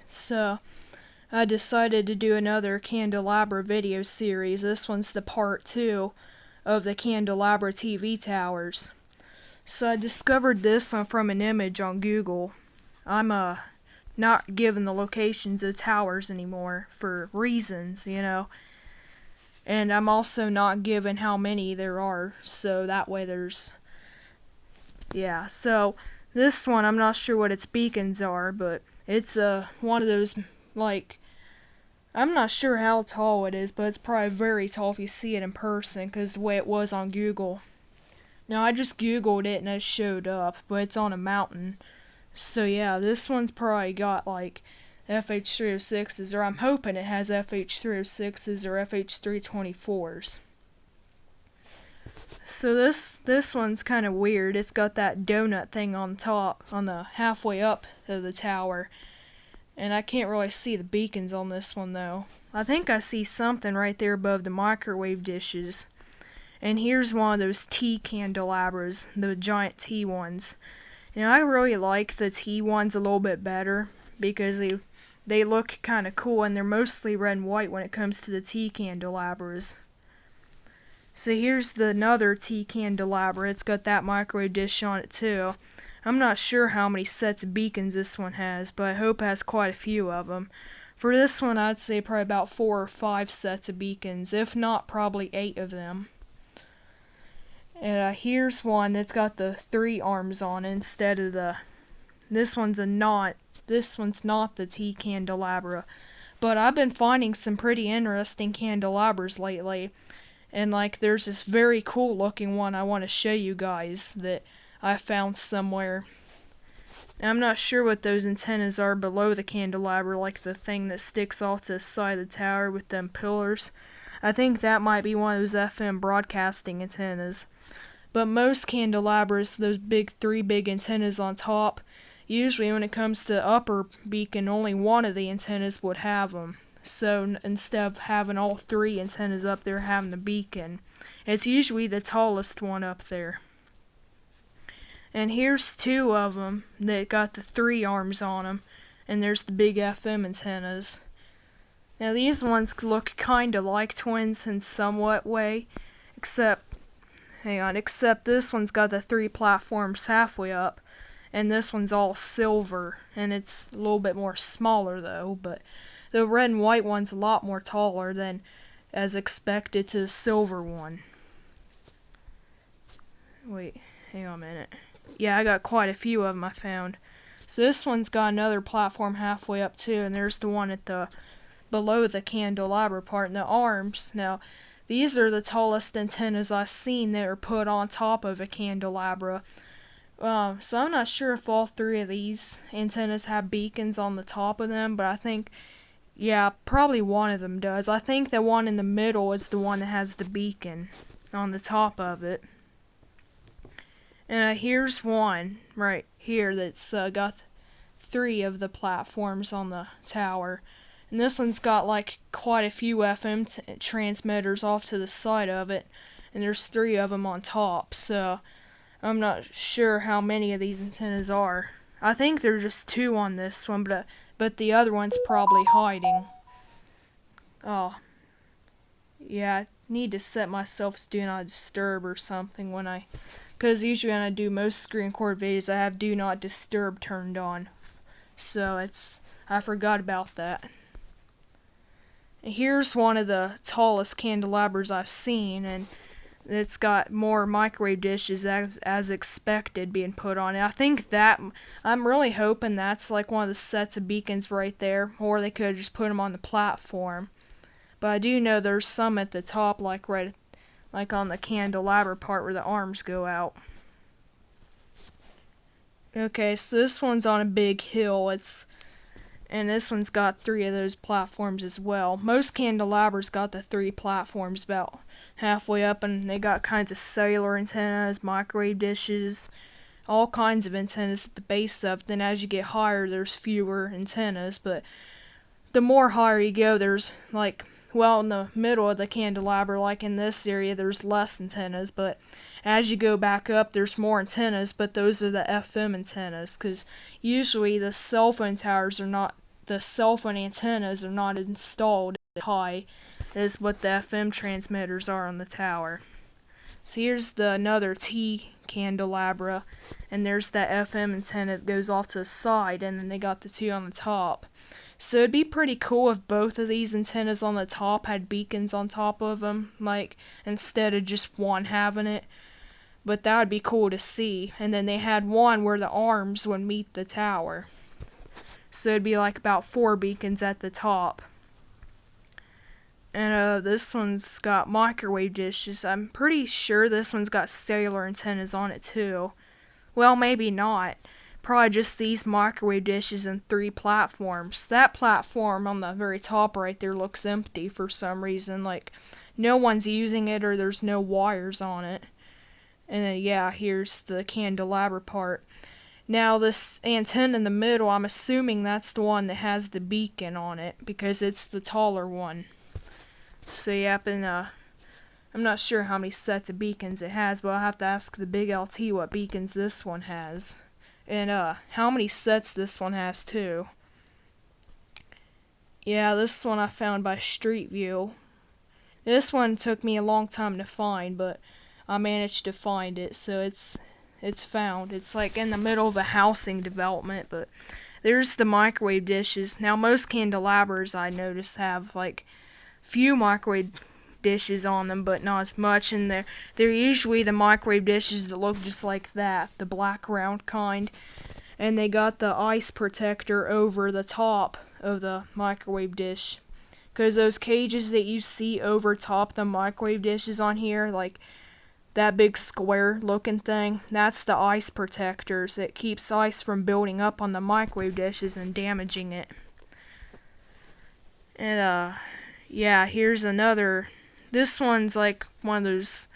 So I decided to do another Candelabra video series. This one's the part 2 of the Candelabra TV towers. So I discovered this from an image on Google. I'm not given the locations of towers anymore for reasons, and I'm also not given how many there are, so that way so this one, I'm not sure what its beacons are, but it's one of those, I'm not sure how tall it is, but it's probably very tall if you see it in person, because the way it was on Google. Now, I just Googled it and it showed up, but it's on a mountain. So yeah, this one's probably got FH306s, or I'm hoping it has FH306s or FH324s. So this one's kind of weird. It's got that donut thing on top, on the halfway up of the tower. And I can't really see the beacons on this one though. I think I see something right there above the microwave dishes. And here's one of those T candelabras, the giant T ones. And I really like the T ones a little bit better because they look kind of cool, and they're mostly red and white when it comes to the T candelabras. So here's another T candelabra. It's got that microwave dish on it too. I'm not sure how many sets of beacons this one has, but I hope it has quite a few of them. For this one, I'd say probably about 4 or 5 sets of beacons, if not probably 8 of them. And here's one that's got the 3 arms on it instead of this one's not the T candelabra. But I've been finding some pretty interesting candelabras lately. And there's this very cool looking one I want to show you guys that I found somewhere. And I'm not sure what those antennas are below the candelabra, like the thing that sticks off to the side of the tower with them pillars. I think that might be one of those FM broadcasting antennas. But most candelabras, those 3 big antennas on top, usually when it comes to upper beacon, only one of the antennas would have them. So instead of having all 3 antennas up there having the beacon, it's usually the tallest one up there. And here's 2 of them that got the 3 arms on them, and there's the big FM antennas. Now these ones look kinda like twins in somewhat way, except this one's got the 3 platforms halfway up, and this one's all silver, and it's a little bit more smaller though, but the red and white one's a lot more taller than as expected to the silver one. Wait, hang on a minute. Yeah, I got quite a few of them I found. So this one's got another platform halfway up too, and there's the one at below the candelabra part and the arms. Now, these are the tallest antennas I've seen that are put on top of a candelabra. So I'm not sure if all 3 of these antennas have beacons on the top of them, but I think, yeah, probably one of them does. I think the one in the middle is the one that has the beacon on the top of it. And here's one right here that's got 3 of the platforms on the tower. And this one's got quite a few FM transmitters off to the side of it, and there's 3 of them on top, so I'm not sure how many of these antennas are. I think there's just 2 on this one, but the other one's probably hiding. Oh, yeah, I need to set myself as do not disturb or something because usually when I do most screen record videos, I have do not disturb turned on. So I forgot about that. Here's one of the tallest candelabras I've seen, and it's got more microwave dishes as expected being put on it. I think I'm really hoping that's one of the sets of beacons right there, or they could have just put them on the platform. But I do know there's some at the top, right on the candelabra part where the arms go out. Okay, so this one's on a big hill. And this one's got 3 of those platforms as well. Most candelabras got the 3 platforms about halfway up, and they got kinds of cellular antennas, microwave dishes, all kinds of antennas at the base of it. Then as you get higher, there's fewer antennas, but the more higher you go, there's in the middle of the candelabra, in this area, there's less antennas, but as you go back up, there's more antennas, but those are the FM antennas, because usually the cell phone towers are not the cell phone antennas are not installed as high as what the FM transmitters are on the tower. So here's another T candelabra, and there's that FM antenna that goes off to the side, and then they got the two on the top. So it'd be pretty cool if both of these antennas on the top had beacons on top of them, like, instead of just one having it. But that would be cool to see. And then they had one where the arms would meet the tower. So it'd be like about 4 beacons at the top. And this one's got microwave dishes. I'm pretty sure this one's got cellular antennas on it too. Well, maybe not. Probably just these microwave dishes and 3 platforms. That platform on the very top right there looks empty for some reason. Like, no one's using it or there's no wires on it. And then, yeah, here's the candelabra part. Now, this antenna in the middle, I'm assuming that's the one that has the beacon on it, because it's the taller one. So, yep, and I'm not sure how many sets of beacons it has, but I'll have to ask the big LT what beacons this one has. And, how many sets this one has, too. Yeah, this one I found by Street View. This one took me a long time to find, but I managed to find it, so it's found. It's like in the middle of a housing development, but there's the microwave dishes. Now most candelabras I notice have like few microwave dishes on them, but not as much, and they're usually the microwave dishes that look just like that, the black round kind. And they got the ice protector over the top of the microwave dish. Because those cages that you see over top the microwave dishes on here, like that big square looking thing, that's the ice protectors. It keeps ice from building up on the microwave dishes and damaging it. And yeah, here's another. This one's like one of those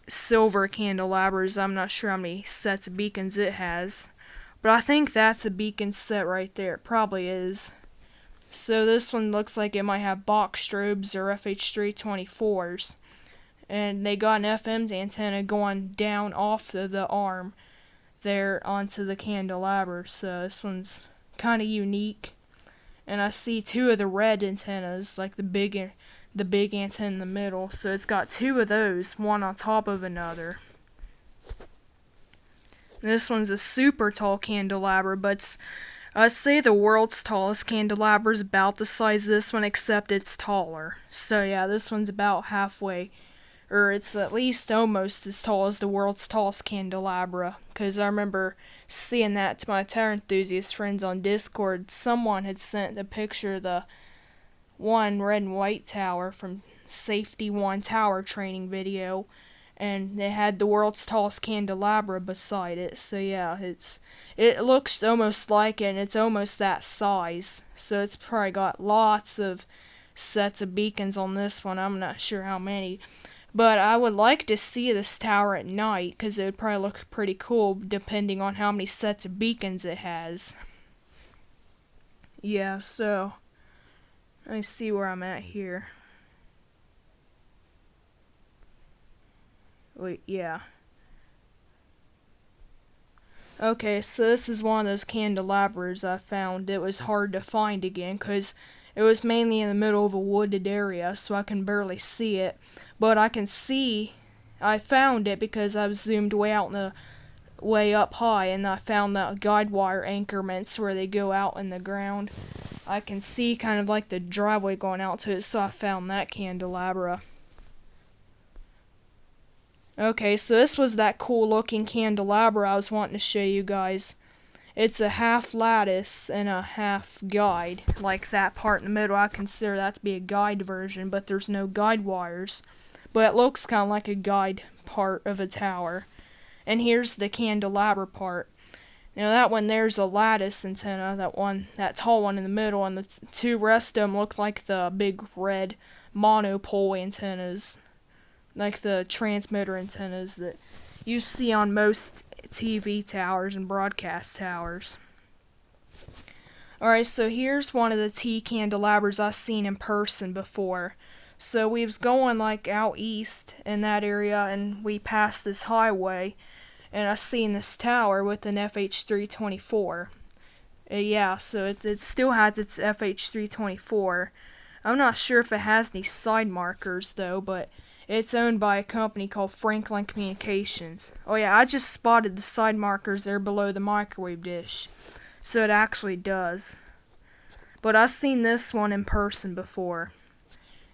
silver candelabras. I'm not sure how many sets of beacons it has, but I think that's a beacon set right there. It probably is. So this one looks like it might have box strobes or FH324s. And they got an FM antenna going down off of the arm there onto the candelabra. So this one's kind of unique. And I see 2 of the red antennas, like the big antenna in the middle. So it's got 2 of those, one on top of another. This one's a super tall candelabra, but I'd say the world's tallest candelabra is about the size of this one, except it's taller. So yeah, this one's about halfway, or it's at least almost as tall as the world's tallest candelabra, because I remember seeing that to my tower enthusiast friends on Discord. Someone had sent a picture of the one red and white tower from Safety 1 tower training video, and they had the world's tallest candelabra beside it. So yeah, it looks almost like it, and it's almost that size. So it's probably got lots of sets of beacons on this one. I'm not sure how many. But I would like to see this tower at night, because it would probably look pretty cool depending on how many sets of beacons it has. Yeah, so let me see where I'm at here. Wait, yeah. Okay, so this is one of those candelabras I found. It was hard to find again, because it was mainly in the middle of a wooded area, so I can barely see it. But I can see, I found it because I was zoomed way up high, and I found the guide wire anchorments where they go out in the ground. I can see kind of like the driveway going out to it, so I found that candelabra. Okay, so this was that cool looking candelabra I was wanting to show you guys. It's a half lattice and a half guide. Like that part in the middle, I consider that to be a guide version, but there's no guide wires. But it looks kind of like a guide part of a tower. And here's the candelabra part. Now that one there's a lattice antenna, that tall one in the middle, and the 2 rest of them look like the big red monopole antennas. Like the transmitter antennas that you see on most TV towers and broadcast towers. Alright, so here's one of the T candelabras I've seen in person before. So we was going like out east in that area, and we passed this highway, and I seen this tower with an FH324. Yeah, so it still has its FH324. I'm not sure if it has any side markers though, but it's owned by a company called Franklin Communications. Oh yeah, I just spotted the side markers there below the microwave dish. So it actually does. But I've seen this one in person before.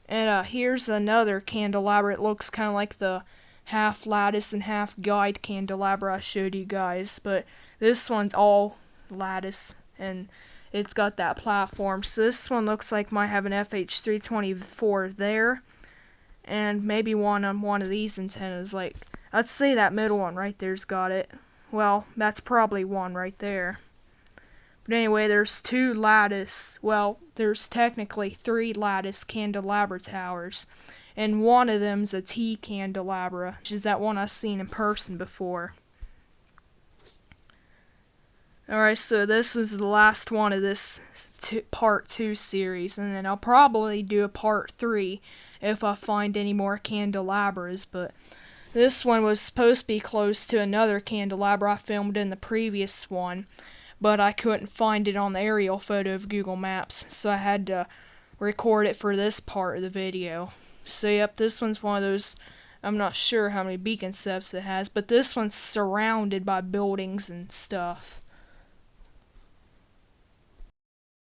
And here's another candelabra. It looks kind of like the half lattice and half guide candelabra I showed you guys. But this one's all lattice and it's got that platform. So this one looks like might have an FH324 there. And maybe one on one of these antennas. Like, I'd say that middle one right there's got it. Well, that's probably one right there. But anyway, there's two lattice, well, there's technically three lattice candelabra towers, and one of them's a T candelabra, which is that one I've seen in person before. Alright, so this was the last one of this part 2 series, and then I'll probably do a part 3 if I find any more candelabras, but this one was supposed to be close to another candelabra I filmed in the previous one, but I couldn't find it on the aerial photo of Google Maps, so I had to record it for this part of the video. So yep, this one's one of those, I'm not sure how many beacon steps it has, but this one's surrounded by buildings and stuff.